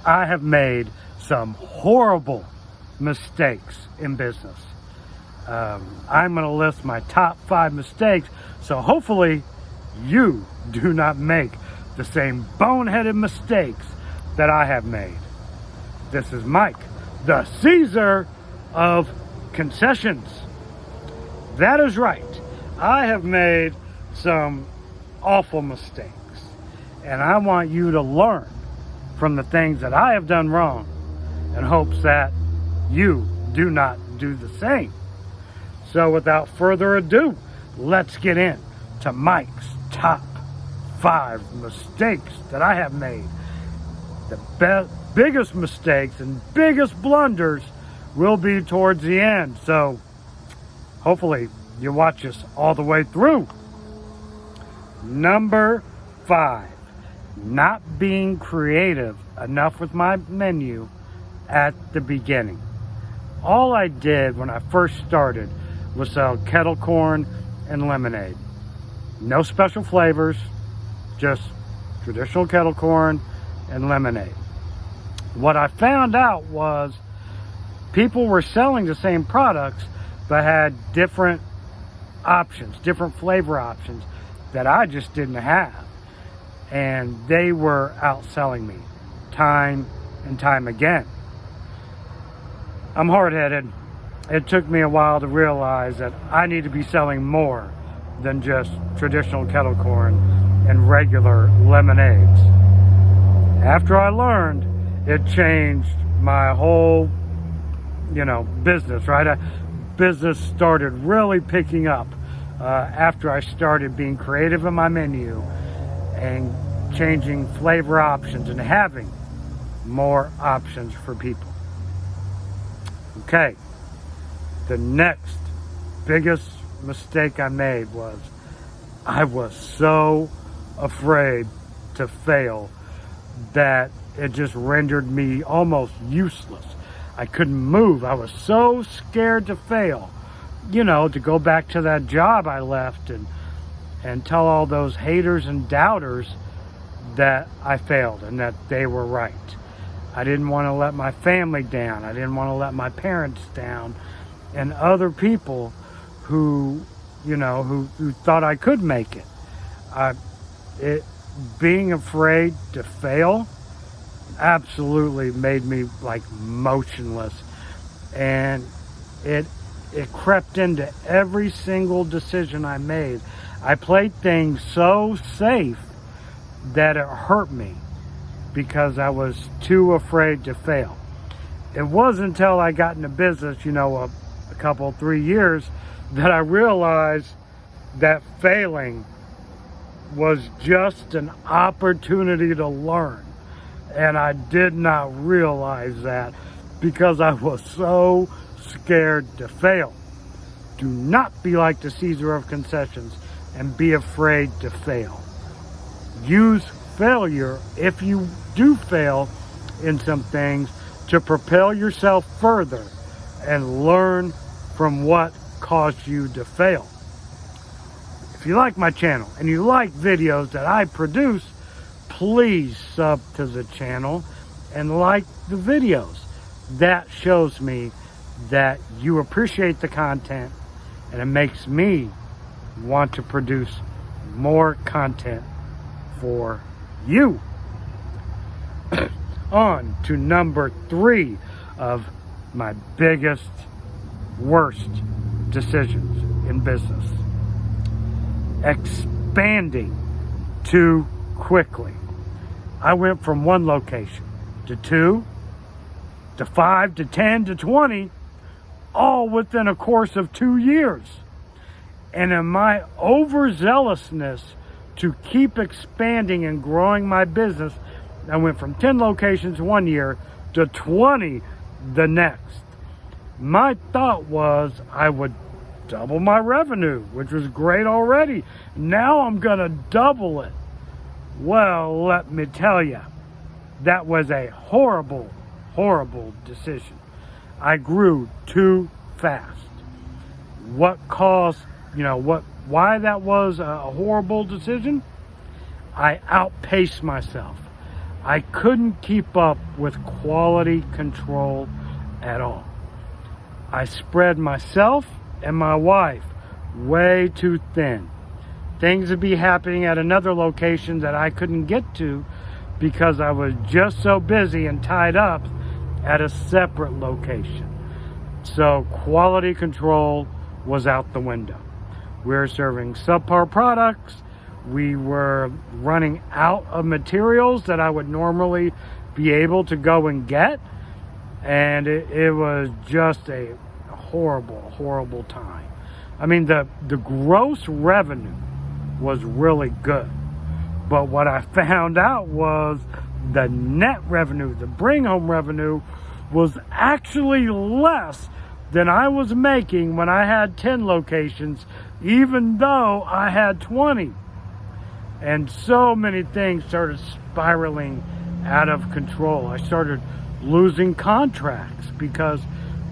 I have made some horrible mistakes in business. I'm going to list my top 5 mistakes, so hopefully you do not make the same boneheaded mistakes that I have made. This is Mike, the Caesar of concessions. That is right. I have made some awful mistakes, and I want you to learn from the things that I have done wrong in hopes that you do not do the same. So without further ado, let's get into Mike's top 5 mistakes that I have made. The biggest mistakes and biggest blunders will be towards the end. So hopefully you watch us all the way through. Number 5, not being creative enough with my menu at the beginning. All I did when I first started was sell kettle corn and lemonade. No special flavors, just traditional kettle corn and lemonade. What I found out was people were selling the same products but had different options, different flavor options that I just didn't have. And they were outselling me time and time again. I'm hard-headed. It took me a while to realize that I need to be selling more than just traditional kettle corn and regular lemonades. After I learned, it changed my whole, business, right? Business started really picking up after I started being creative in my menu and changing flavor options and having more options for people. Okay, the next biggest mistake I made was I was so afraid to fail that it just rendered me almost useless. I couldn't move. I was so scared to fail, to go back to that job I left and tell all those haters and doubters that I failed and that they were right. I didn't want to let my family down. I didn't want to let my parents down and other people who thought I could make it. Being afraid to fail absolutely made me motionless, and it crept into every single decision I made. I played things so safe that it hurt me because I was too afraid to fail. It wasn't until I got into business, a couple, 3 years, that I realized that failing was just an opportunity to learn. And I did not realize that because I was so scared to fail. Do not be like the Caesar of concessions and be afraid to fail. Use failure, if you do fail in some things, to propel yourself further and learn from what caused you to fail. If you like my channel and you like videos that I produce, please sub to the channel and like the videos. That shows me that you appreciate the content, and it makes me want to produce more content for you. On to number 3 of my biggest, worst decisions in business. Expanding too quickly. I went from 1 location to 2 to 5 to 10 to 20, all within a course of 2 years. And in my overzealousness to keep expanding and growing my business, I went from 10 locations 1 year to 20 the next. My thought was I would double my revenue, which was great already. Now I'm gonna double it. Well, let me tell you, that was a horrible, horrible decision. I grew too fast. What caused, why that was a horrible decision? I outpaced myself. I couldn't keep up with quality control at all. I spread myself and my wife way too thin. Things would be happening at another location that I couldn't get to because I was just so busy and tied up at a separate location. So quality control was out the window. We were serving subpar products. We were running out of materials that I would normally be able to go and get. And it was just a horrible time. I mean, the gross revenue was really good. But what I found out was the net revenue, the bring home revenue, was actually less than I was making when I had 10 locations, even though I had 20. And so many things started spiraling out of control. I started losing contracts because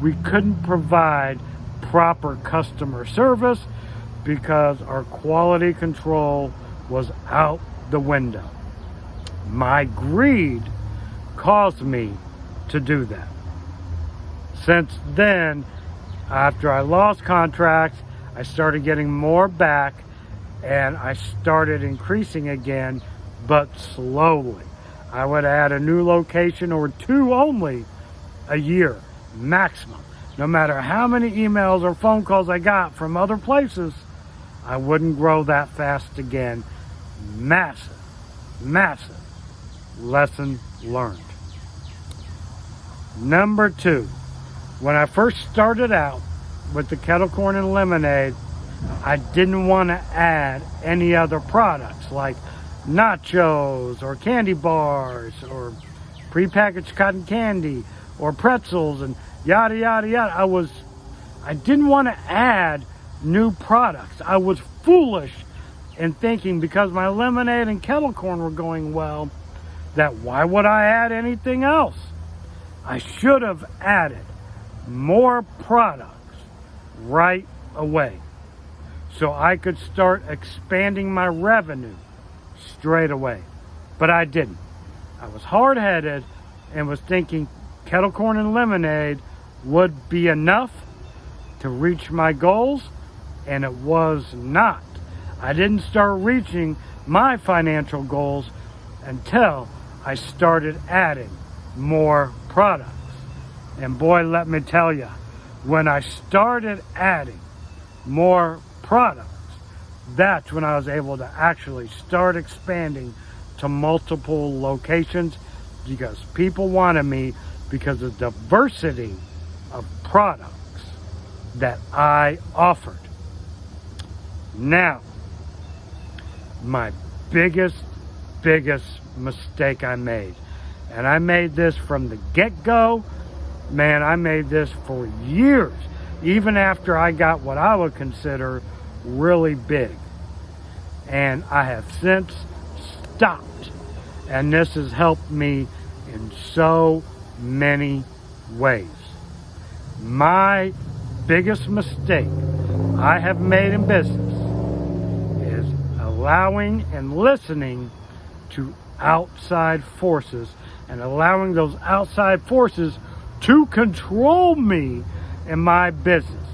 we couldn't provide proper customer service because our quality control was out the window. My greed caused me to do that. Since then, after I lost contracts, I started getting more back and I started increasing again, but slowly. I would add a new location or two only a year, maximum. No matter how many emails or phone calls I got from other places, I wouldn't grow that fast again. Massive lesson learned. Number 2, when I first started out with the kettle corn and lemonade, I didn't want to add any other products like nachos or candy bars or prepackaged cotton candy or pretzels and yada yada yada. I didn't want to add new products. I was foolish in thinking because my lemonade and kettle corn were going well, that why would I add anything else? I should have added more products right away so I could start expanding my revenue straight away. But I didn't. I was hard-headed and was thinking kettle corn and lemonade would be enough to reach my goals, and it was not. I didn't start reaching my financial goals until I started adding more products. And boy, let me tell you, when I started adding more products, that's when I was able to actually start expanding to multiple locations because people wanted me because of the diversity of products that I offered. Now, my biggest mistake I made, and I made this from the get-go, man, I made this for years, even after I got what I would consider really big. And I have since stopped. And this has helped me in so many ways. My biggest mistake I have made in business is allowing and listening to outside forces and allowing those outside forces to control me in my business.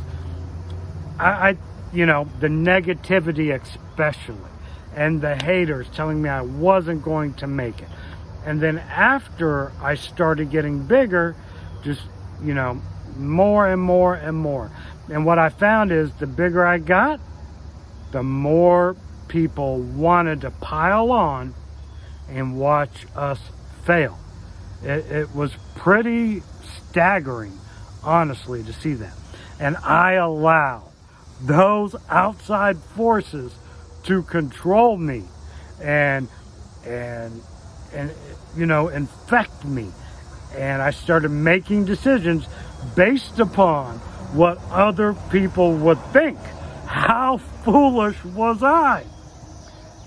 The negativity especially, and the haters telling me I wasn't going to make it. And then after I started getting bigger, just, more and more and more. And what I found is the bigger I got, the more people wanted to pile on and watch us fail. It was pretty staggering, honestly, to see that. And I allow those outside forces to control me and infect me. And I started making decisions based upon what other people would think. How foolish was I?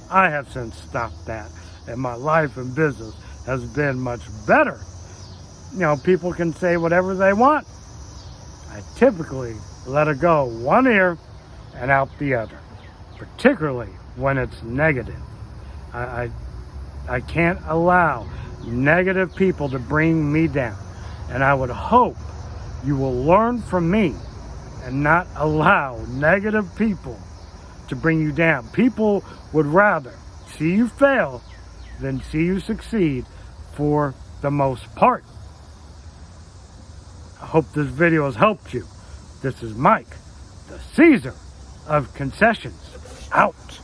I have since stopped that, and my life and business has been much better. People can say whatever they want. I typically let it go one ear and out the other, particularly when it's negative. I can't allow negative people to bring me down. And I would hope you will learn from me and not allow negative people to bring you down. People would rather see you fail than see you succeed for the most part. I hope this video has helped you. This is Mike, the Caesar of Concessions, out.